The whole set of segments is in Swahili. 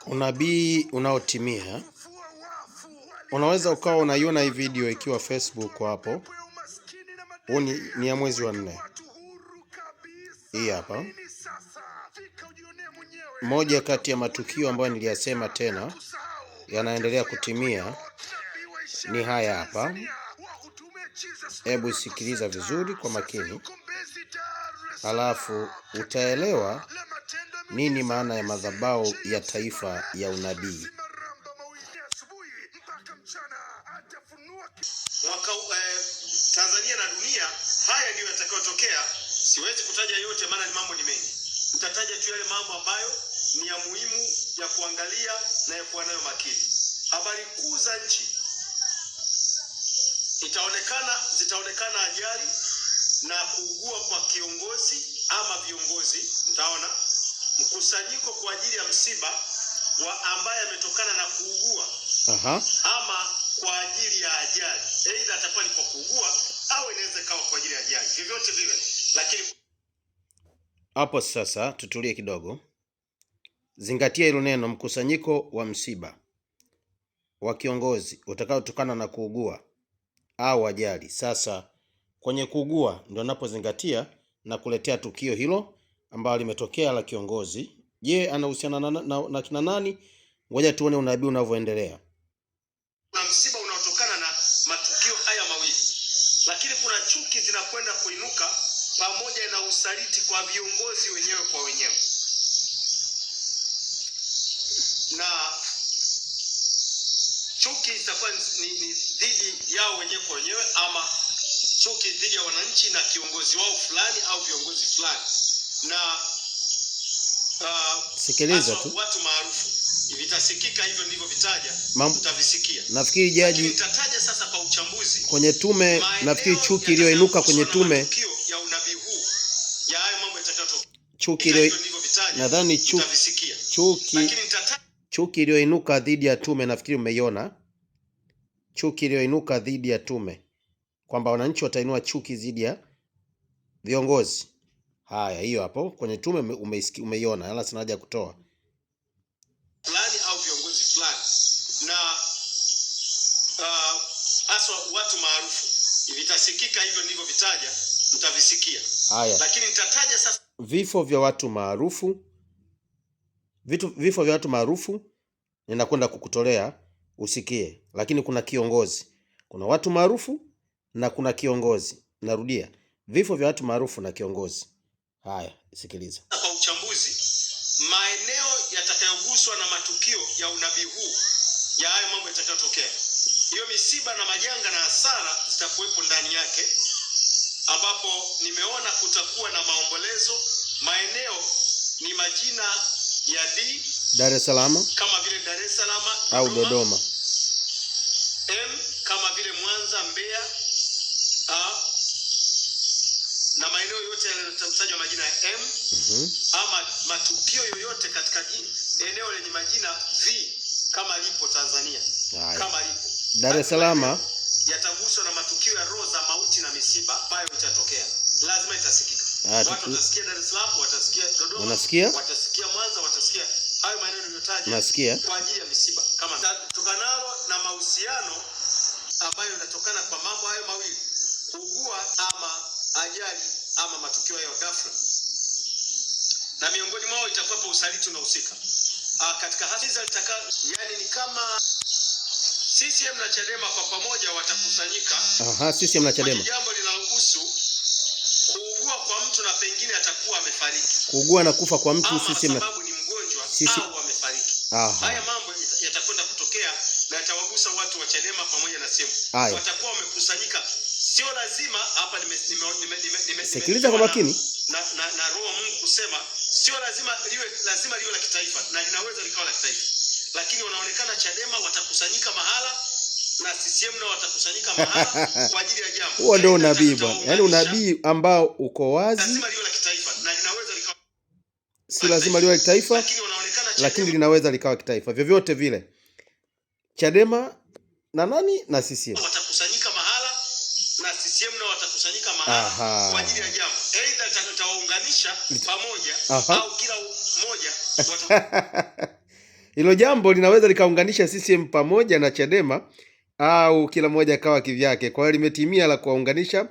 Unabii unaotimia. Unaweza ukawa unaiona hii video ikiwa Facebook hapo. Huu ni ya mwezi wa 4. Hii hapa. Moja kati ya matukio ambayo niliyasema tena yanaendelea kutimia ni haya hapa. Hebu sikiliza vizuri kwa makini, halafu utaelewa nini maana ya madhabahu ya taifa ya unabii. Tanzania na dunia, haya ndio yatakayotokea. Siwezi kutaja yote maana ni mambo ni mengi. Nitataja tu yale mambo ambayo ni ya muhimu ya kuangalia na ya kuwa nayo makini. Habari kuu za nchi. Zitaonekana ajali na kuugua kwa kiongozi ama viongozi. Mtaona mkusanyiko kwa ajili ya msiba wa ambaye ametokana na kuugua. Ama kwa ajili ya ajali. Aidha atakuwa ni kwa kuugua au inaweza kawa kwa ajili ya ajali. Vyovyote vile, lakini hapo sasa tutulie kidogo. Zingatia hilo neno, mkusanyiko wa msiba wa kiongozi utakaotokana na kuugua au ajali. Sasa kwenye kuugua ndio napozingatia na kuletea tukio hilo ambalo limetokea la kiongozi. Je, anahusiana na kina nani? Ngoja tuone unabii unavyoendelea. Kuna msiba unaotokana na matukio haya mawili. Lakini kuna chuki zinakwenda kuinuka pamoja na usaliti kwa viongozi wenyewe kwa wenyewe. Na chuki zitakuwa ni dhidi yao wenyewe kwa wenyewe, ama chuki dhidi ya wananchi na kiongozi wao fulani au viongozi fulani. Na sikiliza tu watu maarufu. Vitasikika hivyo ndivyo vitaja, utavisikia. Nafikiri jaji nitataja sasa kwa uchambuzi kwenye tume, nafikiri chuki iliyoinuka kwenye tume ya unabii huu ya hayo mambo yatakayotokea. Chuki ile nadhani chuki iliyoinuka dhidi ya tume, nafikiri umeiona. Chuki iliyoinuka dhidi ya tume kwamba wananchi watainua chuki dhidi ya viongozi. Haya, hiyo hapo kwenye tume umeiona, hala sina haja kutoa fulani au viongozi fulani. Na hasa watu maarufu. Vitasikika hivyo ndivyo vitaja, mtavisikia. Haya. Lakini nitataja sasa vifo vya watu maarufu. Vifo vya watu maarufu ninakwenda kukutolea usikie, lakini kuna kiongozi. Kuna watu maarufu na kuna kiongozi. Narudia, vifo vya watu maarufu na kiongozi. Haya, sikiliza. Kwa uchambuzi, maeneo yatakayoguswa na matukio ya unabii huu ya hayo mambo yatakayotokea. Hiyo misiba na majanga na hasara zitakuwepo ndani yake, ambapo nimeona kutakuwa na maombolezo. Maeneo ni majina ya Dar es Salaam, kama vile Dar es Salaam au Dodoma. M kama vile Mwanza, Mbeya, na maeneo yote yanayotajwa majina ya M. Ama matukio yoyote katika eneo lenye majina V kama lipo Tanzania. Kama lipo Dar es Salaam yataguswa na matukio ya roho za mauti na misiba ambayo itatokea. Lazima itasikika. Watu watasikia Dar es Salaam, watasikia Dodoma, watasikia Mwanza, watasikia hayo maeneo niliyotaja kwa ajili ya misiba. Kama tukanalo na mahusiano ambayo yanatokana kwa mambo hayo mawili, kuugua ama ajali ama matukio ya ghafla. Na miongoni mwao itakuwa usaliti unahusika. Katika hadiza yani ni kama CCM na Chadema kwa pamoja watakusanyika. CCM na Chadema. Jambo linalohusu kuugua kwa mtu na pengine atakuwa amefariki. Kuugua na kufa kwa mtu, CCM na sababu ni mgonjwa au amefariki. Haya mambo yatakwenda kutokea na yatawagusa watu wa Chadema pamoja na CCM. Watakuwa wamekusanyika. Sio lazima hapa sikiliza kwa makini. Na roho Mungu kusema sio lazima liwe la kitaifa, na linaweza likawa la kitaifa. Lakini wanaonekana Chadema watakusanyika mahala na CCM nao watakusanyika mahala kwa ajili ya jambo. Huo ndio unabii bwana. Yaani unabii ambao uko wazi. Lazima liwe la kitaifa na linaweza likawa, si lazima liwe la kitaifa, lakini linaweza likawa kitaifa. Vyovyote vile Chadema na nani na CCM watakusanyika mahala na CCM nao watakusanyika mahala Aha. Kwa ajili ya jambo. Aidha tutawaunganisha pamoja au kila mmoja hilo jambo linaweza likaunganisha CCM pamoja na Chadema au kila mmoja akawa kivyake. Kwa hiyo limetimia la kuwaunganisha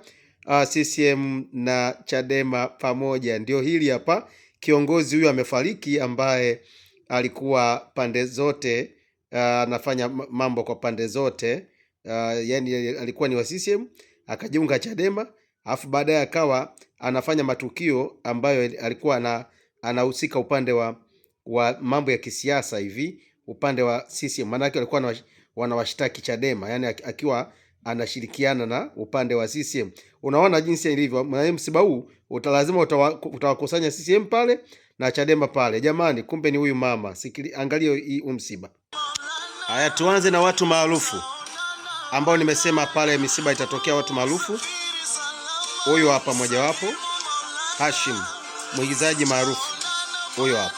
CCM na Chadema pamoja. Ndio hili hapa, kiongozi huyu amefariki ambaye alikuwa pande zote, anafanya mambo kwa pande zote, yani alikuwa ni wa CCM akajiunga Chadema, alafu baadaye akawa anafanya matukio ambayo alikuwa anahusika upande wa mambo ya kisiasa hivi, upande wa CCM. Maana yake alikuwa wanawashtaki Chadema, yani akiwa anashirikiana na upande wa CCM. Unaona jinsi ilivyo. Msiba huu lazima utawakusanya CCM pale na Chadema pale. Jamani, kumbe ni huyu mama. Angalia hii msiba. Haya, tuanze na watu maarufu ambao nimesema pale misiba itatokea watu maarufu. Huyu hapa mojawapo, Hashim, mwigizaji maarufu. Huyu hapa.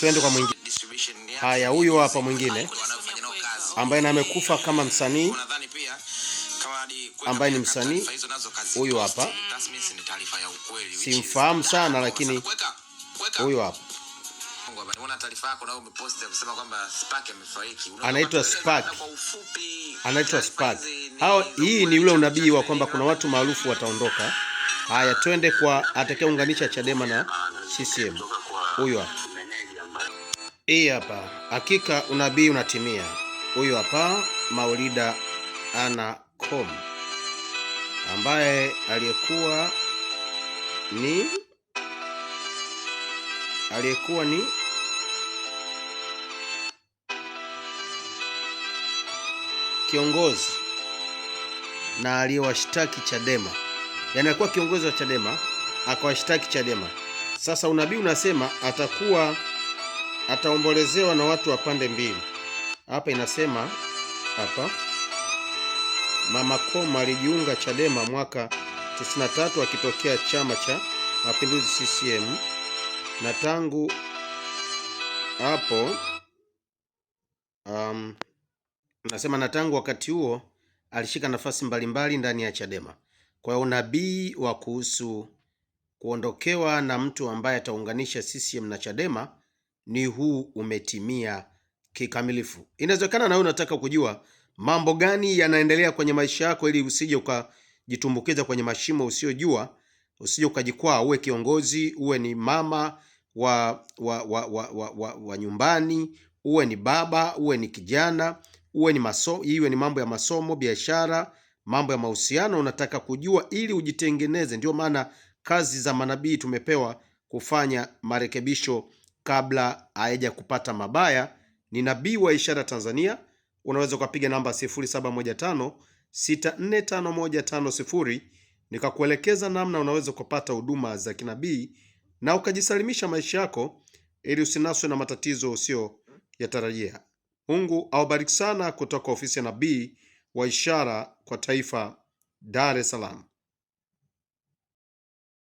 Twende kwa mwingine. Haya, huyu hapa mwingine ambaye na amekufa kama msanii, ambaye ni msanii. Huyu hapa simfahamu sana, lakini huyu hapa anaitwa Spark. Hii ni ule unabii wa kwamba kuna watu maarufu wataondoka. Haya, twende kwa atakayeunganisha Chadema na CCM. Huyu hapa. Hii hapa, hakika unabii unatimia. Huyu hapa Maulida Anna Kom, ambaye aliyekuwa ni kiongozi na aliyewashtaki Chadema. Yaani alikuwa kiongozi wa Chadema akawashtaki Chadema. Sasa unabii unasema ataombolezewa na watu wa pande mbili. Hapa inasema hapa, Mama Kom alijiunga Chadema mwaka 93 akitokea Chama cha Mapinduzi CCM, na tangu hapo nasema na tangu wakati huo alishika nafasi mbalimbali ndani ya Chadema. Kwa hiyo unabii wa kuhusu kuondokewa na mtu ambaye ataunganisha CCM na Chadema ni huu umetimia kikamilifu. Inawezekana na wewe unataka kujua mambo gani yanaendelea kwenye maisha yako, ili usije ukajitumbukiza kwenye mashimo usiyojua, usije ukajikwaa. Uwe kiongozi, uwe ni mama wa nyumbani, uwe ni baba, uwe ni kijana, iwe ni mambo ya masomo, biashara, mambo ya mahusiano unataka kujua ili ujitengeneze. Ndio maana kazi za manabii tumepewa kufanya marekebisho kabla haija kupata mabaya. Ni nabii wa Ishara Tanzania. Unaweza kupiga namba 0715645150 nikakuelekeza namna unaweza kupata huduma za kinabii na ukajisalimisha maisha yako ili usinaswe na matatizo usio yatarajia. Mungu awabariki sana kutoka ofisi ya nabii wa Ishara kwa taifa, Dar es Salaam.